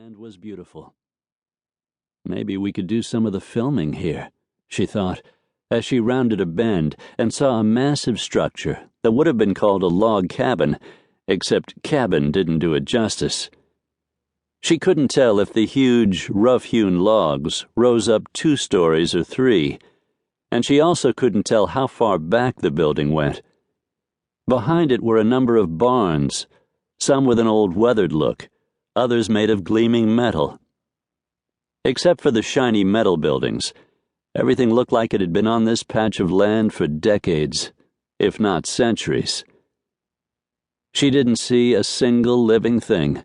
land was beautiful. Maybe we could do some of the filming here, she thought, as she rounded a bend and saw a massive structure that would have been called a log cabin, except cabin didn't do it justice. She couldn't tell if the huge, rough-hewn logs rose up 2 stories or 3, and she also couldn't tell how far back the building went. Behind it were a number of barns, some with an old weathered look, others made of gleaming metal. Except for the shiny metal buildings, everything looked like it had been on this patch of land for decades, if not centuries. She didn't see a single living thing.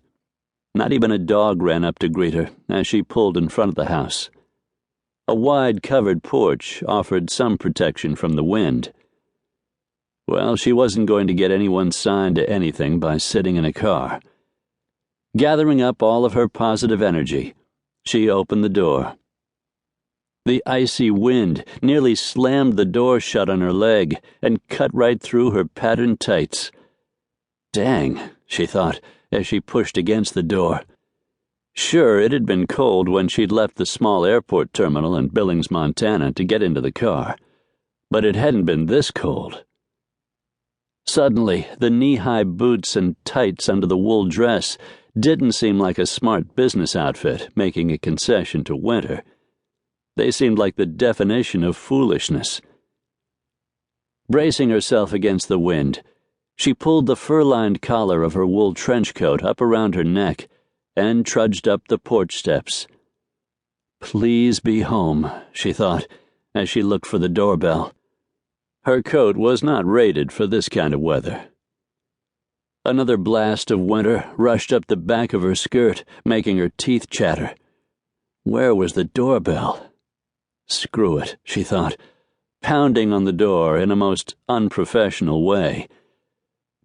Not even a dog ran up to greet her as she pulled in front of the house. A wide covered porch offered some protection from the wind. Well, she wasn't going to get anyone signed to anything by sitting in a car. Gathering up all of her positive energy, she opened the door. The icy wind nearly slammed the door shut on her leg and cut right through her patterned tights. Dang, she thought as she pushed against the door. Sure, it had been cold when she'd left the small airport terminal in Billings, Montana to get into the car, but it hadn't been this cold. Suddenly, the knee-high boots and tights under the wool dress didn't seem like a smart business outfit making a concession to winter. They seemed like the definition of foolishness. Bracing herself against the wind, she pulled the fur-lined collar of her wool trench coat up around her neck and trudged up the porch steps. Please be home, she thought, as she looked for the doorbell. Her coat was not rated for this kind of weather. Another blast of winter rushed up the back of her skirt, making her teeth chatter. Where was the doorbell? Screw it, she thought, pounding on the door in a most unprofessional way.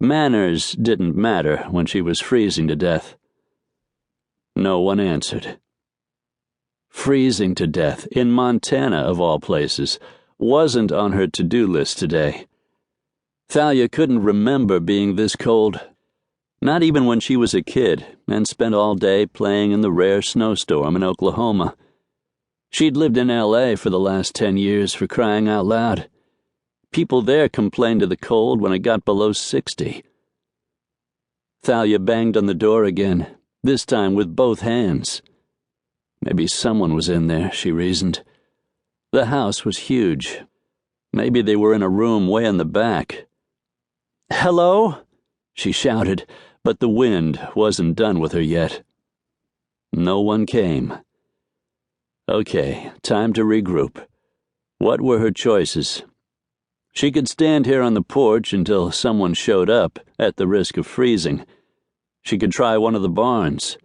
Manners didn't matter when she was freezing to death. No one answered. Freezing to death, in Montana of all places, wasn't on her to-do list today. Thalia couldn't remember being this cold, not even when she was a kid and spent all day playing in the rare snowstorm in Oklahoma. She'd lived in L.A. for the last 10 years, for crying out loud. People there complained of the cold when it got below 60. Thalia banged on the door again, this time with both hands. Maybe someone was in there, she reasoned. The house was huge. Maybe they were in a room way in the back. "Hello?" she shouted, but the wind wasn't done with her yet. No one came. Okay, time to regroup. What were her choices? She could stand here on the porch until someone showed up, at the risk of freezing. She could try one of the barns.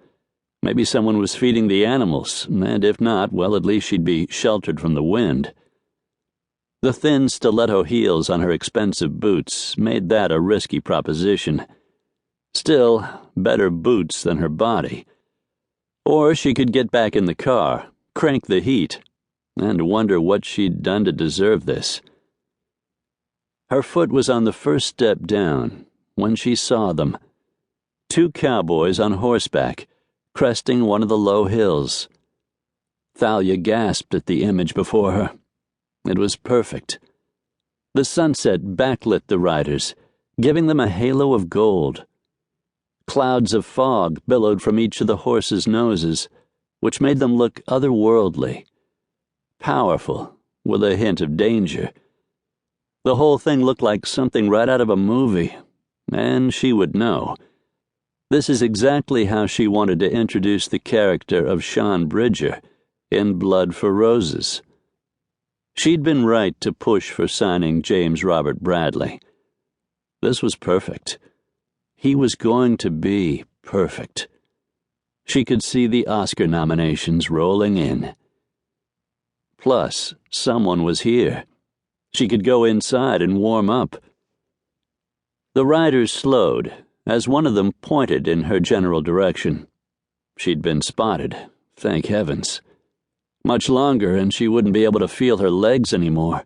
Maybe someone was feeding the animals, and if not, well, at least she'd be sheltered from the wind. The thin stiletto heels on her expensive boots made that a risky proposition. Still, better boots than her body. Or she could get back in the car, crank the heat, and wonder what she'd done to deserve this. Her foot was on the first step down when she saw them. 2 cowboys on horseback, cresting one of the low hills. Thalia gasped at the image before her. It was perfect. The sunset backlit the riders, giving them a halo of gold. Clouds of fog billowed from each of the horses' noses, which made them look otherworldly, powerful, with a hint of danger. The whole thing looked like something right out of a movie, and she would know. This is exactly how she wanted to introduce the character of Sean Bridger in Blood for Roses. She'd been right to push for signing James Robert Bradley. This was perfect. He was going to be perfect. She could see the Oscar nominations rolling in. Plus, someone was here. She could go inside and warm up. The riders slowed as one of them pointed in her general direction. She'd been spotted, thank heavens. Much longer, and she wouldn't be able to feel her legs anymore.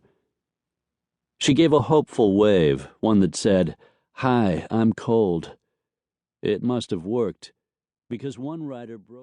She gave a hopeful wave, one that said, "Hi, I'm cold." It must have worked, because one rider broke